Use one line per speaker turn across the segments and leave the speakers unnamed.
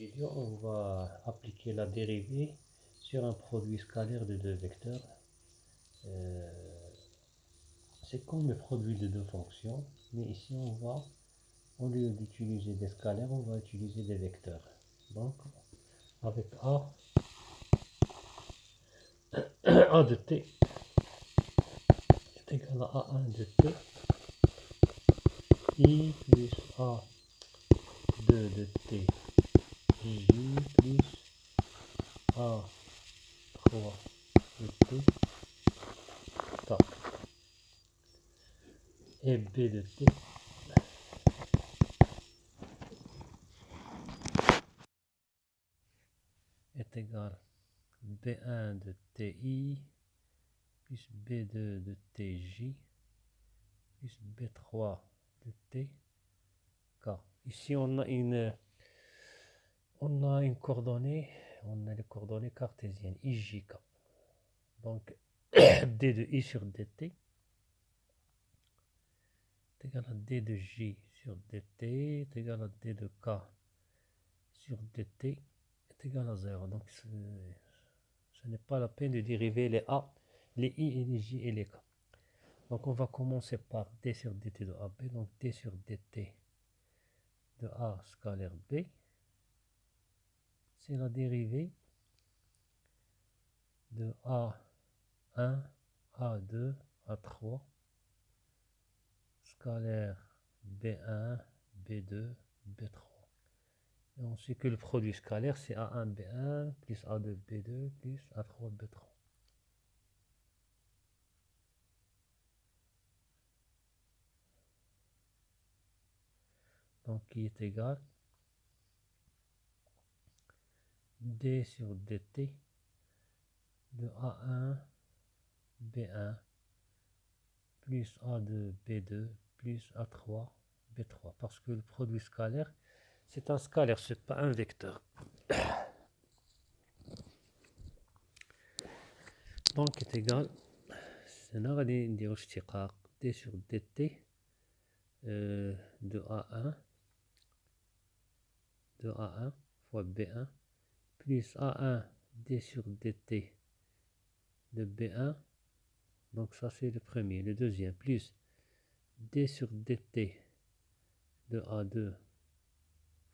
vidéo, on va appliquer la dérivée sur un produit scalaire de deux vecteurs. C'est comme le produit de deux fonctions, mais ici au lieu d'utiliser des scalaires, on va utiliser des vecteurs. Donc, avec A de t est égal à A1 de t, I plus A2 de t, j plus A3 de t, k. Et B de t est égal à B1 de ti plus B2 de tj plus B3 de t, k. Ici on a une coordonnée, on a les coordonnées cartésiennes ijk. Donc d de i sur dt est égal à d de j sur dt est égal à d de k sur dt est égal à 0. Donc ce n'est pas la peine de dériver les a, les i et les j et les k. Donc on va commencer par d sur dt de AB. Donc d sur dt de a scalaire b, c'est la dérivée de A1, A2, A3, scalaire B1, B2, B3. Et on sait que le produit scalaire, c'est A1, B1, plus A2, B2, plus A3, B3. Donc, qui est égal D sur dt de A1, B1, plus A2, B2, plus A3, B3. Parce que le produit scalaire, c'est un scalaire, c'est pas un vecteur. Donc, est égal, c'est D sur dt de A1 fois B1 plus A1 d sur dt de B1, donc ça c'est le premier, le deuxième, plus d sur dt de A2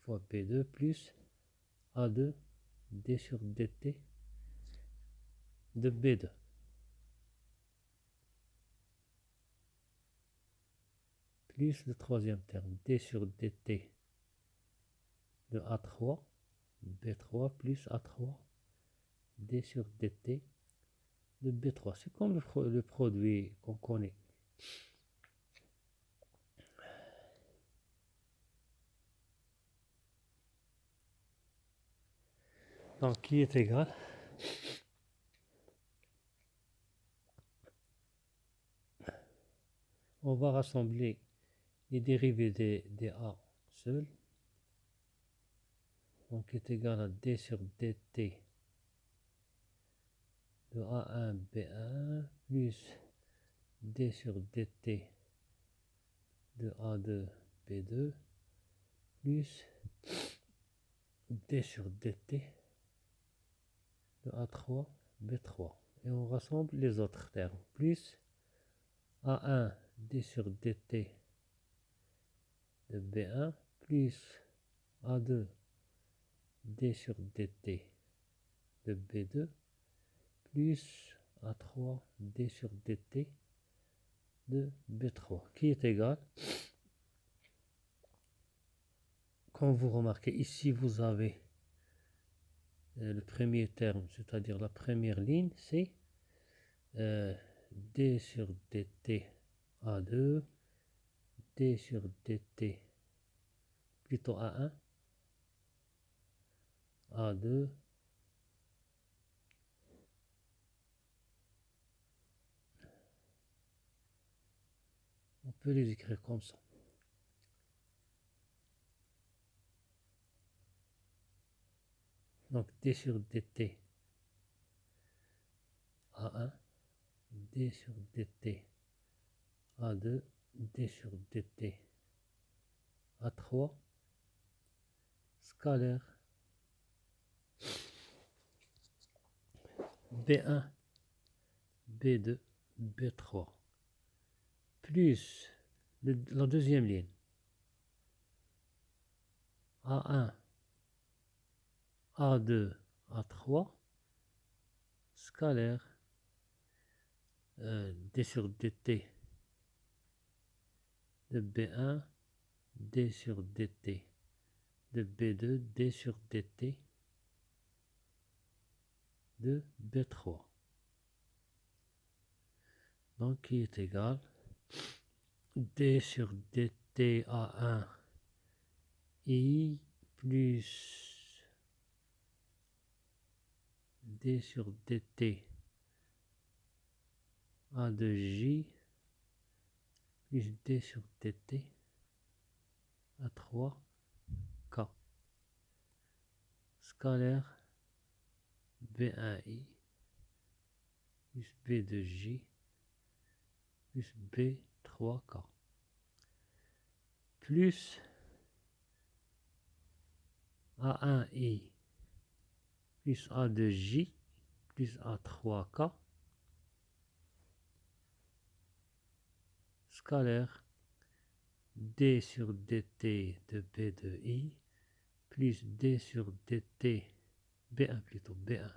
fois B2 plus A2 d sur dt de B2. Plus le troisième terme, d sur dt de A3, B3 plus A3 d sur dt de B3. C'est comme le produit qu'on connaît. Donc, qui est égal on va rassembler les dérivés des A seuls. Donc, est égal à d sur dt de A1, B1 plus d sur dt de A2, B2 plus d sur dt de A3, B3. Et on rassemble les autres termes. Plus A1 d sur dt de B1 plus A2 d sur dt de B2 plus A3 d sur dt de B3 qui est égal, comme vous remarquez ici vous avez le premier terme, c'est-à-dire la première ligne, c'est d sur dt A2 d sur dt plutôt A1 A2 on peut les écrire comme ça. Donc d sur dt A1 d sur dt A2 d sur dt A3 scalaire B1, B2, B3, plus la deuxième ligne, A1, A2, A3, scalaire D sur dt de B1, D sur dt de B2, D sur dt de B3. Donc, qui est égal D sur dt A1 I plus D sur dt A2J plus D sur dt A3K. Scalaire B1I plus B2J plus B3K plus A1I plus A2J plus A3K scalaire D sur dt de B2I plus D sur dt B1 plutôt B1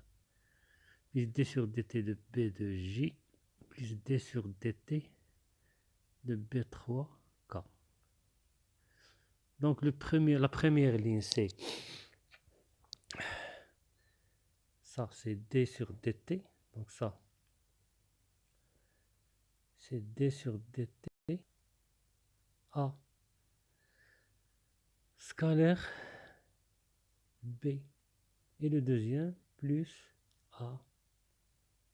plus D sur dt de B2J plus D sur dt de B3K. Donc la première ligne c'est ça, c'est D sur dt, donc ça c'est D sur dt A scalaire B et le deuxième plus A,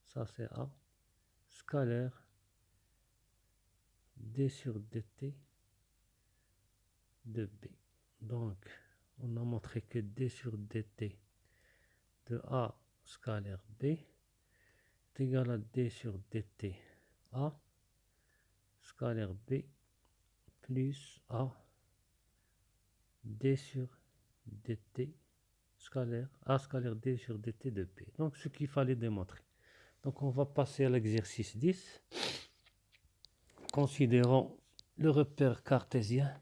ça c'est A scalaire D sur dt de B. Donc on a montré que D sur dt de A scalaire B est égal à D sur dt A scalaire B plus A D sur dt scalaire A scalaire D sur dt de B. Donc ce qu'il fallait démontrer. Donc on va passer à l'exercice 10. Considérons le repère cartésien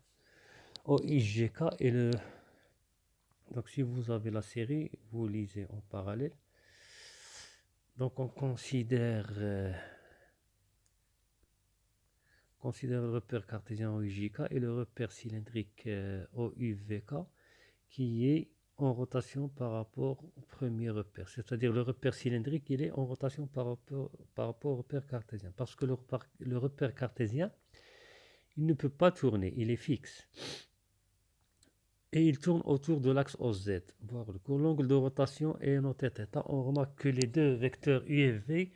OIGK et le... Donc si vous avez la série, vous lisez en parallèle. Donc on considère le repère cartésien OIGK et le repère cylindrique OUVK qui est en rotation par rapport au premier repère. C'est-à-dire le repère cylindrique, il est en rotation par rapport au repère cartésien. Parce que le repère cartésien, il ne peut pas tourner, il est fixe. Et il tourne autour de l'axe OZ. Voir le cours. L'angle de rotation est noté θ. On remarque que les deux vecteurs U et V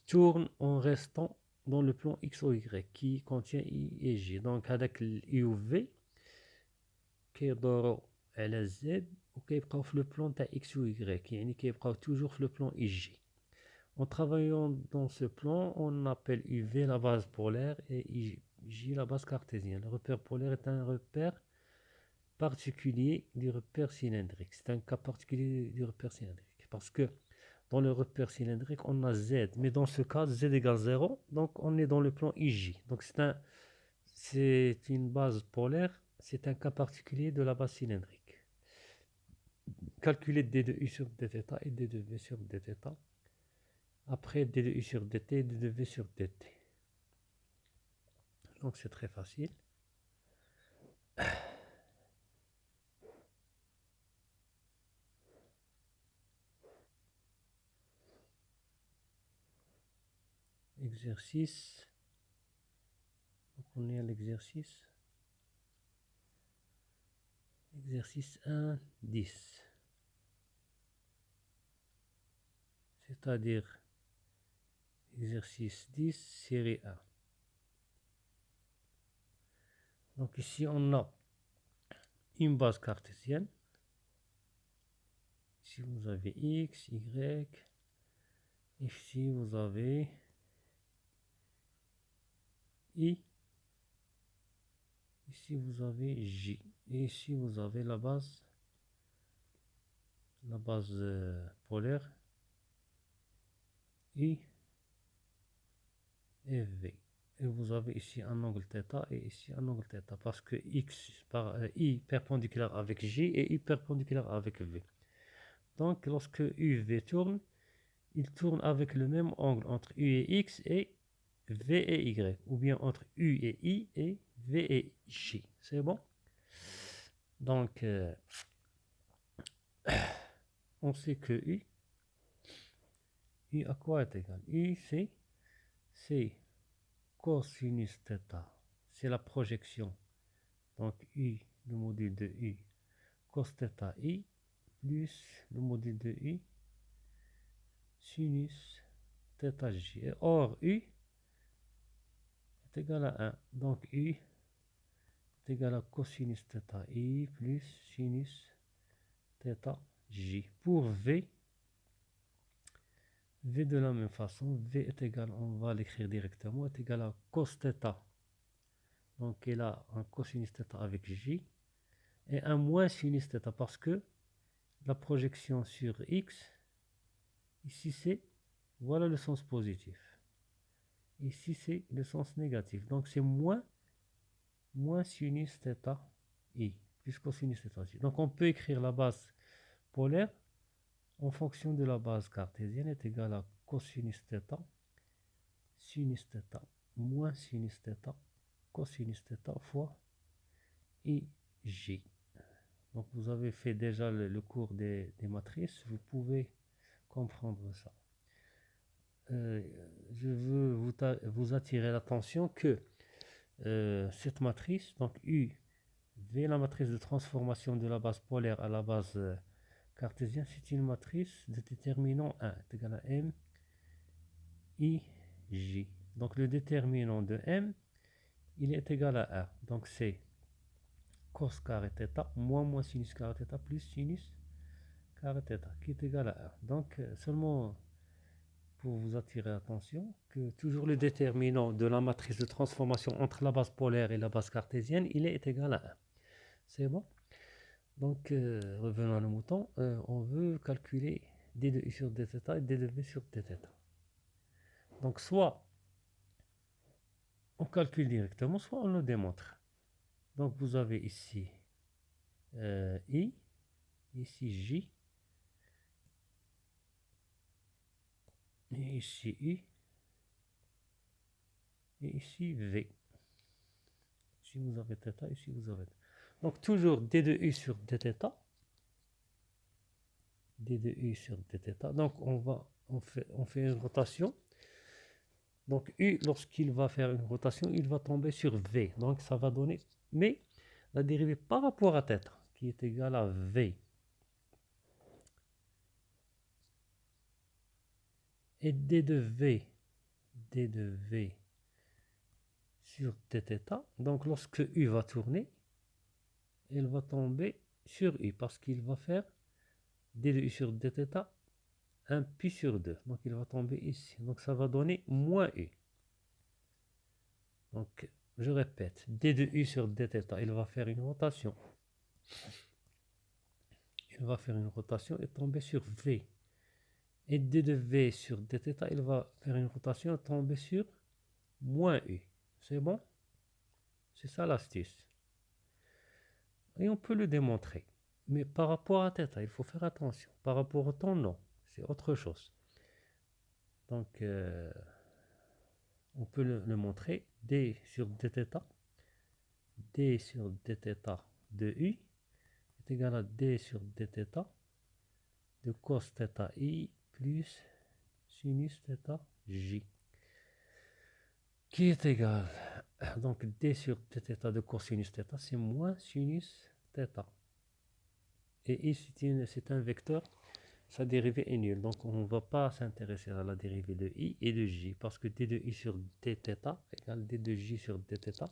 tournent en restant dans le plan X ou Y qui contient I et J. Donc avec l'U ou V, كيدوروا على Z وكيبقاو في le plan تاع X ou Y. يعني كيبقاو toujours في le plan IJ. En travaillant dans ce plan, on appelle UV la base polaire et IJ la base cartésienne. Le repère polaire est un repère particulier du repère cylindrique. C'est un cas particulier du repère cylindrique. Parce que dans le repère cylindrique, on a Z. Mais dans ce cas, Z égale 0. Donc on est dans le plan IJ. Donc c'est une base polaire. C'est un cas particulier de la base cylindrique. Calculer d de U sur dθ et d de V sur dθ. Après d de U sur dt et d de V sur dt. Donc c'est très facile. Exercice. Donc on est à l'exercice. Exercice 1, 10. C'est-à-dire exercice 10, série 1. Donc ici, on a une base cartésienne. Ici, vous avez X, Y. Ici, vous avez I. Ici, vous avez J. Et ici, vous avez la base polaire I et V. Et vous avez ici un angle θ et ici un angle θ parce que X par I perpendiculaire avec J et I perpendiculaire avec V. Donc lorsque UV tourne, il tourne avec le même angle entre U et X et V et Y, ou bien entre U et I et V et J. C'est bon? Donc on sait que U à quoi est égal? U c'est cosinus θ, c'est la projection. Donc U, le module de U, cos θ I, plus le module de U, sinus θ J. Et or, U est égal à 1. Donc U est égal à cosinus θ I plus sinus θ J. Pour V de la même façon, V est égal, on va l'écrire directement, est égal à cos θ. Donc il a un cosinus θ avec J et un moins sinus θ parce que la projection sur X, ici c'est, voilà le sens positif. Ici c'est le sens négatif. Donc c'est moins sinus θ I plus cosinus θ J. Donc on peut écrire la base polaire en fonction de la base cartésienne est égale à cosinus θ, sinus θ, moins sinus θ, cosinus θ fois IJ. Donc vous avez fait déjà le cours des matrices, vous pouvez comprendre ça. Je veux vous attirer l'attention que cette matrice, donc U, V, la matrice de transformation de la base polaire à la base cartésienne, c'est une matrice de déterminant 1 est égal à M, I, J. Donc le déterminant de M, il est égal à 1. Donc c'est cos carré θ moins sinus carré θ plus sinus carré θ qui est égal à 1. Donc seulement pour vous attirer l'attention que toujours le déterminant de la matrice de transformation entre la base polaire et la base cartésienne, il est égal à 1. C'est bon? Donc revenons à nos moutons, on veut calculer d de U sur dθ et d de V sur dθ. Donc soit on calcule directement, soit on le démontre. Donc vous avez ici I, ici J, et ici U, et ici V. Ici vous avez θ, ici vous avez θ. Donc toujours d de U sur dθ, d de U sur dθ. Donc on fait une rotation. Donc U, lorsqu'il va faire une rotation, il va tomber sur V. Donc ça va donner, mais la dérivée par rapport à θ, qui est égale à V. Et d de V sur dθ. Donc lorsque U va tourner, elle va tomber sur U parce qu'il va faire d de U sur dθ 1 pi sur 2. Donc il va tomber ici. Donc ça va donner moins U. Donc je répète, d de U sur dθ, il va faire une rotation. Il va faire une rotation et tomber sur V. Et d de V sur dθ, il va faire une rotation et tomber sur moins U. C'est bon? C'est ça l'astuce. Et on peut le démontrer. Mais par rapport à θ, il faut faire attention. Par rapport au temps, non. C'est autre chose. Donc, on peut le montrer. D sur dθ. D sur dθ de U est égal à D sur dθ de cos θ I plus sinus θ J. Qui est égal, donc d sur dθ de cosinus θ, c'est moins sinus θ. Et ici, c'est un vecteur, sa dérivée est nulle. Donc, on ne va pas s'intéresser à la dérivée de I et de J, parce que d de I sur dθ égale d de J sur dθ.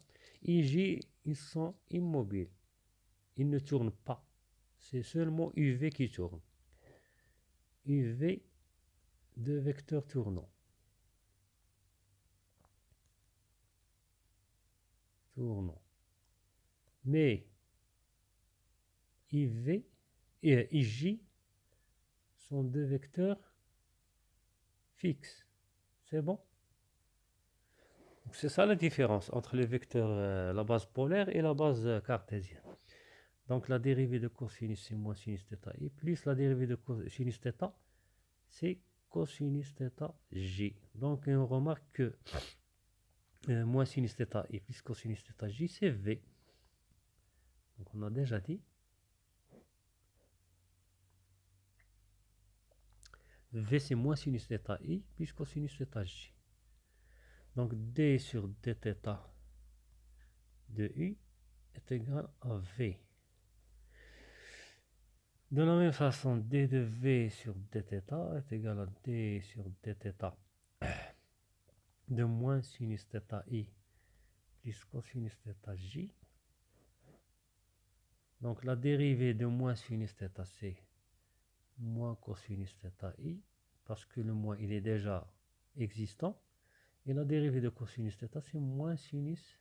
I et J, ils sont immobiles. Ils ne tournent pas. C'est seulement UV qui tourne. UV de vecteurs tournants. Mais IV et IJ sont deux vecteurs fixes. C'est bon? C'est ça la différence entre le vecteur, la base polaire et la base cartésienne. Donc la dérivée de cosinus, c'est moins sinus θ i, plus la dérivée de sinus θ, c'est cosinus θ j. Donc on remarque que moins sinus θ i plus cosinus θ j, c'est V. Donc on a déjà dit. V, c'est moins sinus θ i plus cosinus θ j. Donc d sur dθ de u est égal à V. De la même façon, d de v sur dθ est égal à d sur dθ de moins sinus θ i plus cosinus θ j. Donc la dérivée de moins sinus θ, c'est moins cosinus θ i, parce que le moins il est déjà existant. Et la dérivée de cosinus θ, c'est moins sinus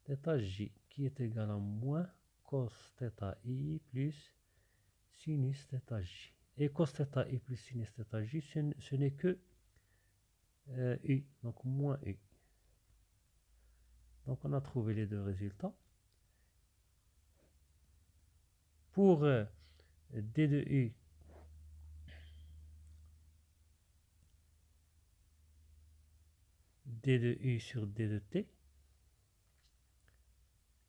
θ j, qui est égal à moins cos θ i plus sinus θ j. Et cos θ i plus sinus θ j, ce n'est que u, donc moins u. Donc on a trouvé les deux résultats. Pour d de u, d de u sur d de t,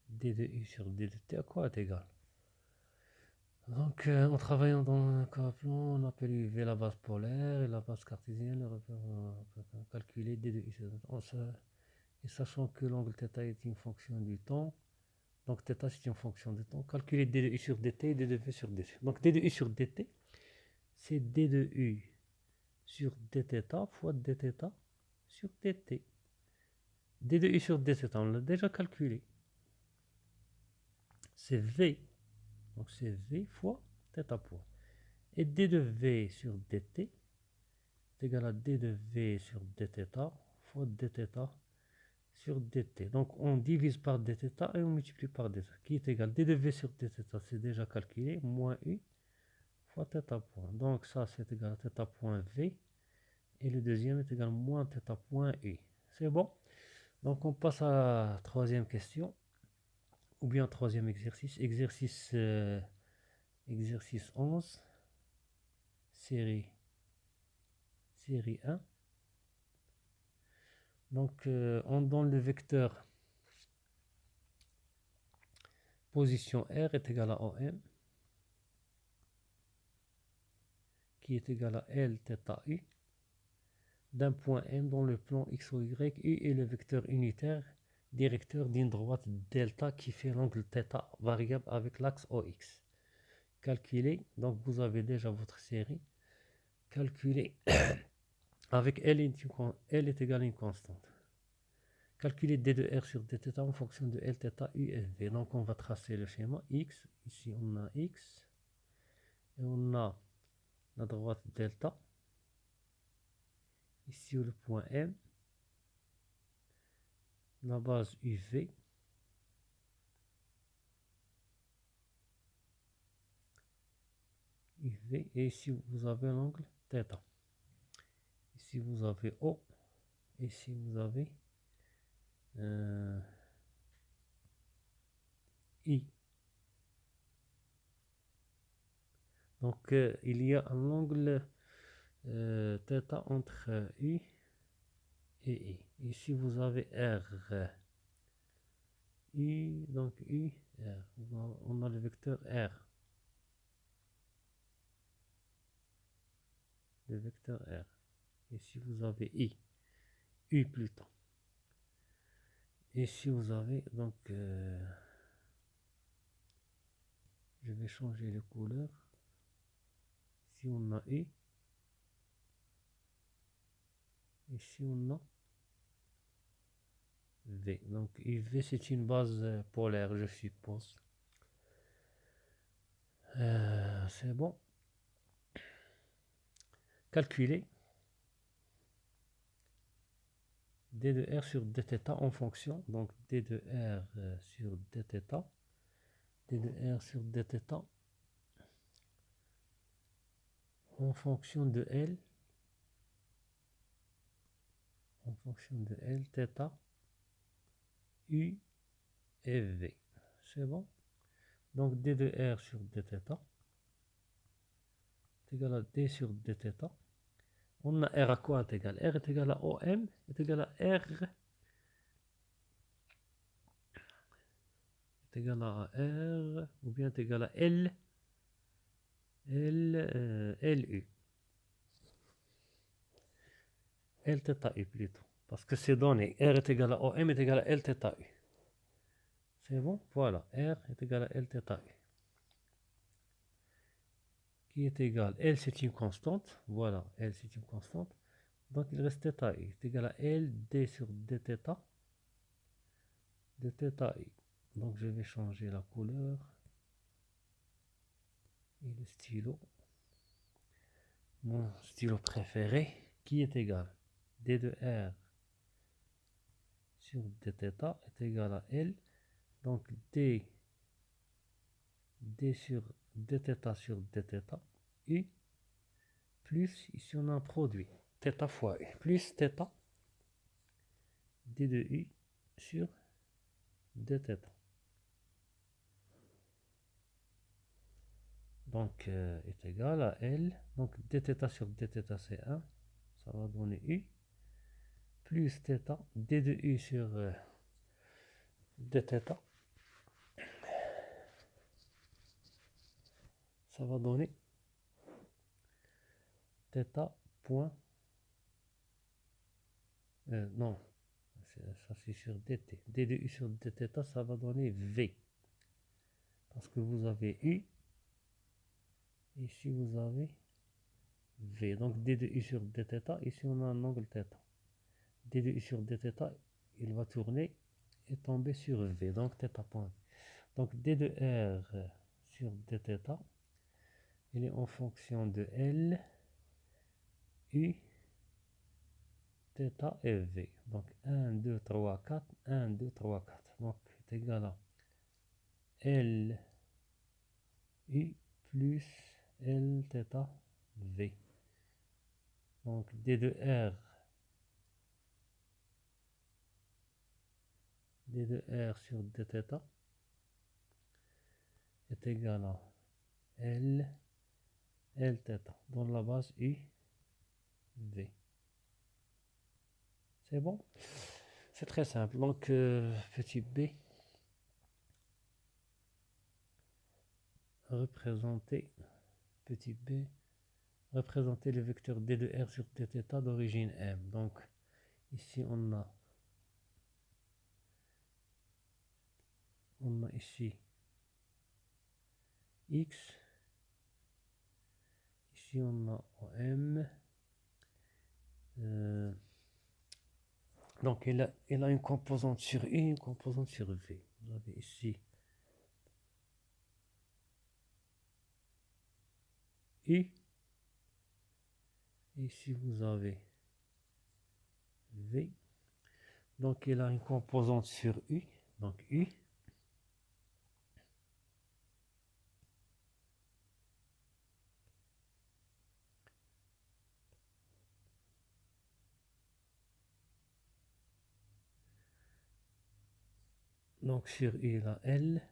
d de u sur d de t à quoi est égal? Donc en travaillant dans un cas plan, on appelle UV la base polaire et la base cartésienne, calculer d de u sur d de t. Et sachant que l'angle θ est une fonction du temps, donc θ c'est une fonction du temps, calculer d de u sur dt et d de v sur dt. Donc d de u sur dt, c'est d de u sur dθ fois dθ sur dt. d de u sur dθ, on l'a déjà calculé. C'est v. Donc c'est v fois θ point. Et d de v sur dt est égal à d de v sur dθ fois dθ sur dt. Donc on divise par dθ et on multiplie par dθ, qui est égal à d de v sur dθ, c'est déjà calculé, moins u fois θ point. Donc ça c'est égal à θ point v, et le deuxième est égal à moins θ point u. C'est bon? Donc on passe à la troisième question, ou bien troisième exercice, exercice 11, série 1. Donc on donne le vecteur position R est égal à OM, qui est égal à L θ U, d'un point M dans le plan X ou Y. U est le vecteur unitaire directeur d'une droite delta qui fait l'angle θ variable avec l'axe OX. Calculez, donc vous avez déjà votre série, calculez avec L est égal à une constante. Calculer d de R sur dθ en fonction de L, θ, U et V. Donc on va tracer le schéma X. Ici on a X. Et on a la droite delta. Ici le point M. La base UV. UV. Et ici vous avez l'angle θ. Ici vous avez O. Ici vous avez I. Donc il y a un angle θ entre U et I. Ici vous avez R. U, donc U, R. On a le vecteur R. Le vecteur R. Ici vous avez I. U plutôt. Ici vous avez donc je vais changer les couleurs. Ici on a U. Ici on a V. Donc UV c'est une base polaire, je suppose. C'est bon. Calculer d de R sur dθ en fonction. Donc d de R sur dθ. D de R sur dθ en fonction de L en fonction de L, θ, U et V. C'est bon? Donc d de R sur dθ est égal à d sur dθ. On a R à quoi est égal? R est égal à OM est égal à R est égal à R ou bien est égal à L LU. Lθu plutôt. Parce que c'est donné. R est égal à OM est égal à Lθu. C'est bon? Voilà. R est égal à Lθu. Qui est égal. L c'est une constante. Voilà. L c'est une constante. Donc il reste θu. est égal à L d sur dθ. Dθu. Donc je vais changer la couleur. Et le stylo. Mon stylo préféré. Qui est égal. D de R sur dθ est égal à L. Donc d sur dθ sur dθ U plus, ici on a un produit, θ fois U, plus θ d de U sur dθ. Donc est égal à L, donc dθ sur dθ c'est 1, ça va donner U, plus θ d de U sur dθ, ça va donner θ point, non, ça c'est sur dt, d de U sur dθ ça va donner V, parce que vous avez U, ici vous avez V, donc d de U sur dθ, ici on a un angle θ, d de U sur dθ, il va tourner et tomber sur V, donc θ point. Donc d de R sur dθ, il est en fonction de L, U, θ et V. Donc 1, 2, 3, 4, 1, 2, 3, 4. Donc c'est égal à L, U plus L, θ, V. Donc d de R sur dθ est égal à L, Lθ dans la base U, V. C'est bon? C'est très simple. Donc petit b, représenter petit b, représenter le vecteur d de R sur dθ d'origine M. Donc ici on a ici X, ici on a M, donc il a une composante sur U, une composante sur V. Vous avez ici U, ici vous avez V, donc il a une composante sur U, donc U, donc sur U il a L,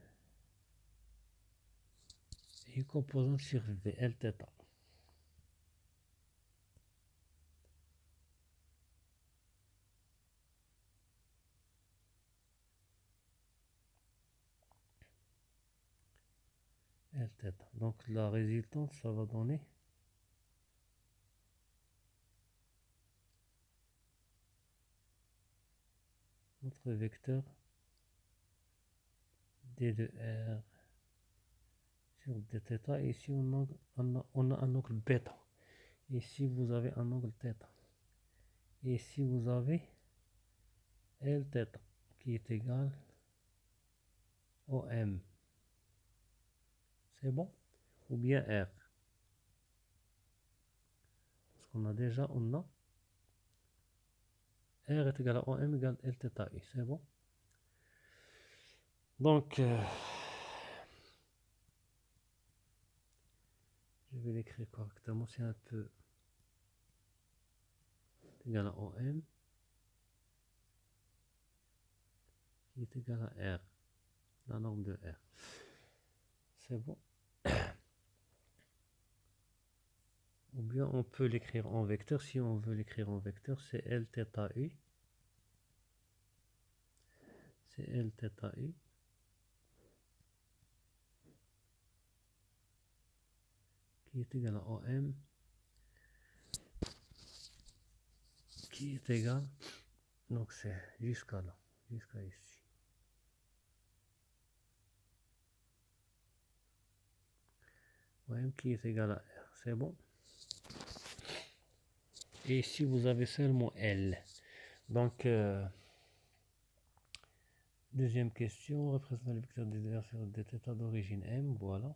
et une composante sur V, Lθ. Lθ. Donc la résultante, ça va donner notre vecteur d de R sur dθ. Et ici on a un angle bêta. Ici vous avez un angle θ. Et ici vous avez Lθ qui est égal au M. C'est bon? Ou bien R. Parce qu'on a déjà, R est égal à OM égale Lθ. C'est bon? Donc, je vais l'écrire correctement. C'est un peu égal à OM. qui est égal à R, la norme de R. C'est bon. Ou bien on peut l'écrire en vecteur. Si on veut l'écrire en vecteur, c'est L θ U. C'est L θ U. Qui est égal à OM. Qui est égal. Donc c'est jusqu'à là. Jusqu'à ici. OM qui est égal à R. C'est bon. Et ici vous avez seulement L. Donc, deuxième question, représente le vecteur des R sur dθ d'origine M, voilà.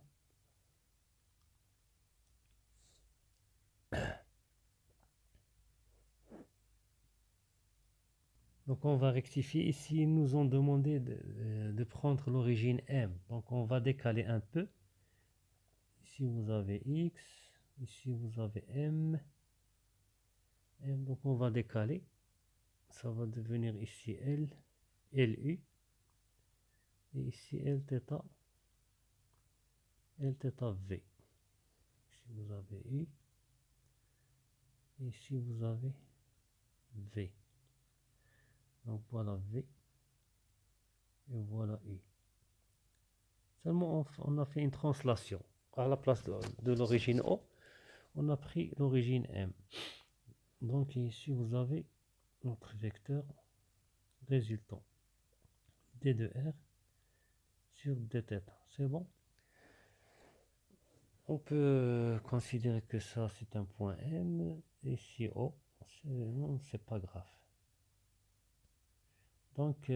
Donc on va rectifier. Ici, ils nous ont demandé de prendre l'origine M. Donc on va décaler un peu. Ici vous avez X, ici vous avez M. Donc on va décaler. Ça va devenir ici L, LU. Et ici Lθ, Lθ-V. Ici vous avez U. Et ici vous avez V. Donc voilà V. Et voilà U. Seulement on a fait une translation. À la place de l'origine O, on a pris l'origine M. Donc ici vous avez notre vecteur résultant d de R sur dθ. C'est bon. On peut considérer que ça c'est un point M. Ici O, non, c'est pas grave. Donc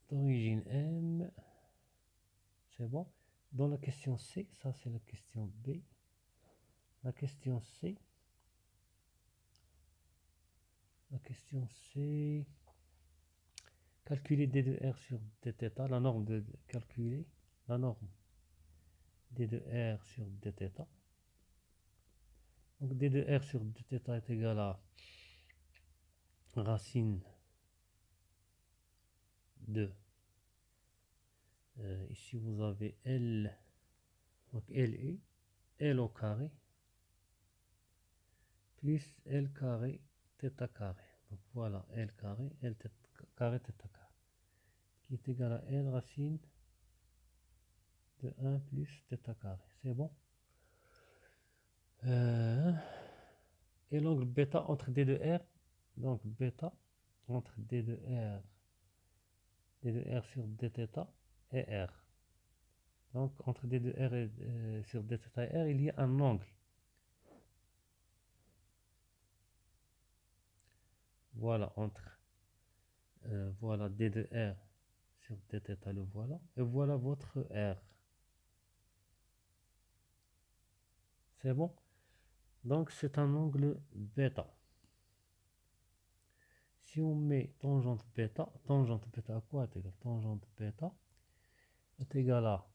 d'origine M, c'est bon. Dans la question C, ça c'est la question B. La question C. La question C. Calculer d de R sur dθ. La norme de calculer la norme d de R sur dθ. Donc d de R sur dθ est égal à racine de. Ici vous avez L. Donc LU. L au carré. Plus L carré θ carré. Donc voilà L carré, L carré, θ carré. Qui est égal à L racine de 1 plus θ carré. C'est bon. Et l'angle bêta entre D de R. Donc bêta entre D de R sur dθ et R. Donc entre D de R et sur dθ et R, il y a un angle. Voilà entre voilà D de R sur dθ, le voilà. Et voilà votre R. C'est bon. Donc c'est un angle bêta. Si on met tangente bêta à quoi est égal? Tangente bêta est égal à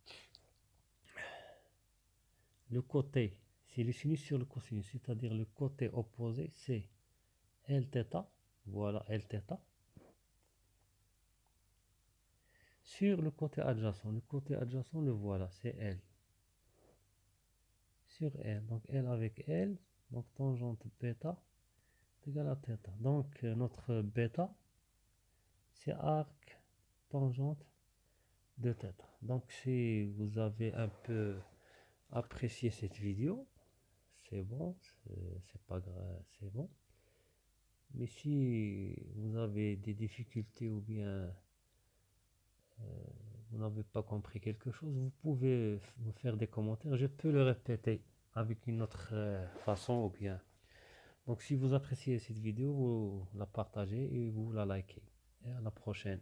le côté, c'est le sinus sur le cosinus, c'est-à-dire le côté opposé, c'est Lθ, voilà Lθ, sur le côté adjacent. Le côté adjacent, le voilà, c'est L. Sur L, donc L avec L, donc tangente bêta est égal à θ. Donc notre bêta, c'est arc tangente de θ. Donc si vous avez un peu apprécié cette vidéo, c'est bon, c'est pas grave, c'est bon. Mais si vous avez des difficultés ou bien vous n'avez pas compris quelque chose, vous pouvez me faire des commentaires. Je peux le répéter avec une autre façon ou bien. Donc si vous appréciez cette vidéo, vous la partagez et vous la likez. Et à la prochaine.